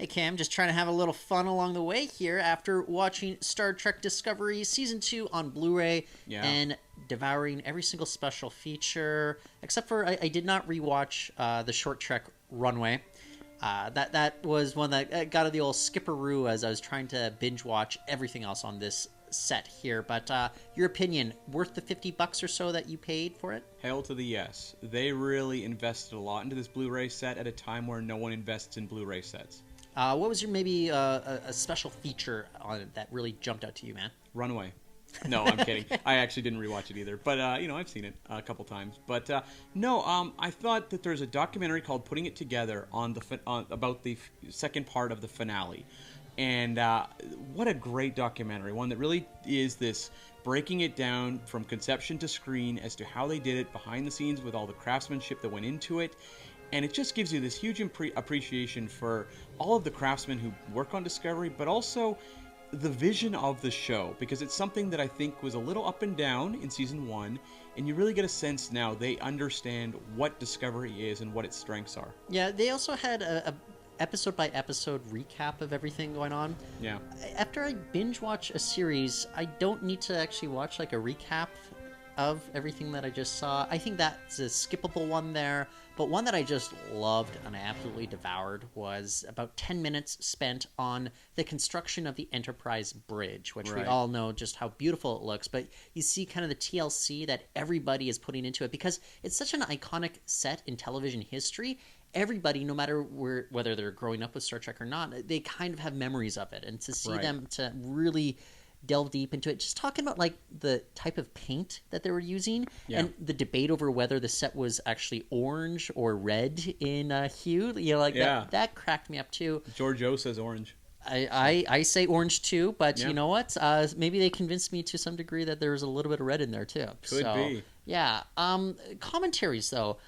Hey Cam, just trying to have a little fun along the way here after watching Star Trek Discovery Season 2 on Blu-ray and devouring every single special feature, except for I did not rewatch the Short Trek Runway. That was one that got of the old skipperoo as I was trying to binge watch everything else on this set here. But your opinion, worth the $50 or so that you paid for it? Hail to the yes. They really invested a lot into this Blu-ray set at a time where no one invests in Blu-ray sets. What was your maybe a special feature on it that really jumped out to you, man? Runway. No, I'm kidding. I actually didn't rewatch it either. But, I've seen it a couple times. But, I thought that there's a documentary called Putting It Together about the second part of the finale. And what a great documentary. One that really is this breaking it down from conception to screen as to how they did it behind the scenes with all the craftsmanship that went into it. And it just gives you this huge appreciation for all of the craftsmen who work on Discovery, but also the vision of the show, because it's something that I think was a little up and down in Season 1, and you really get a sense now they understand what Discovery is and what its strengths are. Yeah, they also had a episode-by-episode recap of everything going on. Yeah. After I binge-watch a series, I don't need to actually watch like a recap of everything that I just saw. I think that's a skippable one there, but one that I just loved and I absolutely devoured was about 10 minutes spent on the construction of the Enterprise bridge, which we all know just how beautiful it looks, but you see kind of the TLC that everybody is putting into it because it's such an iconic set in television history. Everybody, no matter whether they're growing up with Star Trek or not, they kind of have memories of it, and to see them to really delve deep into it, just talking about like the type of paint that they were using and the debate over whether the set was actually orange or red in hue, that cracked me up too. George O says orange. I say orange too, but you know what, maybe they convinced me to some degree that there was a little bit of red in there too. Could be. Commentaries though,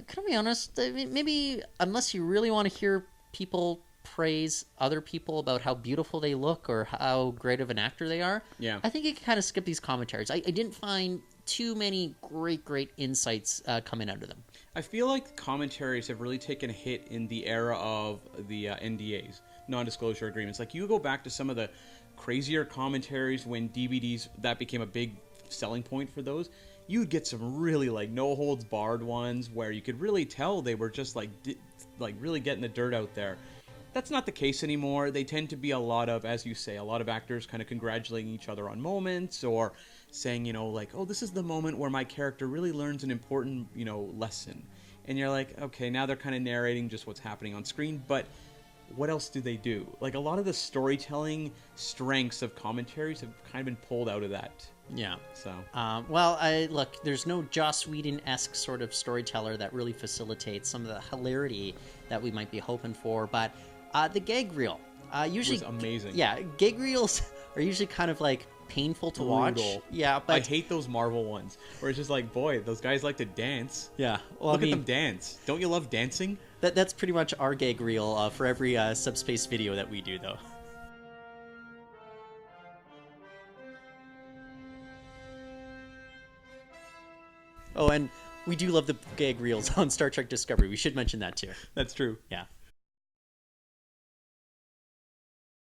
can I be honest, maybe unless you really want to hear people praise other people about how beautiful they look or how great of an actor they are, I think you can kind of skip these commentaries. I didn't find too many great insights coming out of them. I feel like commentaries have really taken a hit in the era of the NDAs, non-disclosure agreements. Like, you go back to some of the crazier commentaries when DVDs, that became a big selling point for those. You would get some really like no-holds-barred ones where you could really tell they were just like really getting the dirt out there. That's not the case anymore. They tend to be a lot of, as you say, a lot of actors kind of congratulating each other on moments or saying, oh, this is the moment where my character really learns an important, lesson. And you're like, okay, now they're kind of narrating just what's happening on screen, but what else do they do? Like, a lot of the storytelling strengths of commentaries have kind of been pulled out of that. Yeah. So. Look, there's no Joss Whedon-esque sort of storyteller that really facilitates some of the hilarity that we might be hoping for, but the gag reel usually was amazing. Yeah, gag reels are usually kind of like painful to watch. Yeah, but I hate those Marvel ones where it's just like, boy, those guys like to dance. Yeah, well, look at them dance. Don't you love dancing? That's pretty much our gag reel for every Subspace video that we do, though. Oh, and we do love the gag reels on Star Trek Discovery. We should mention that too. That's true. Yeah.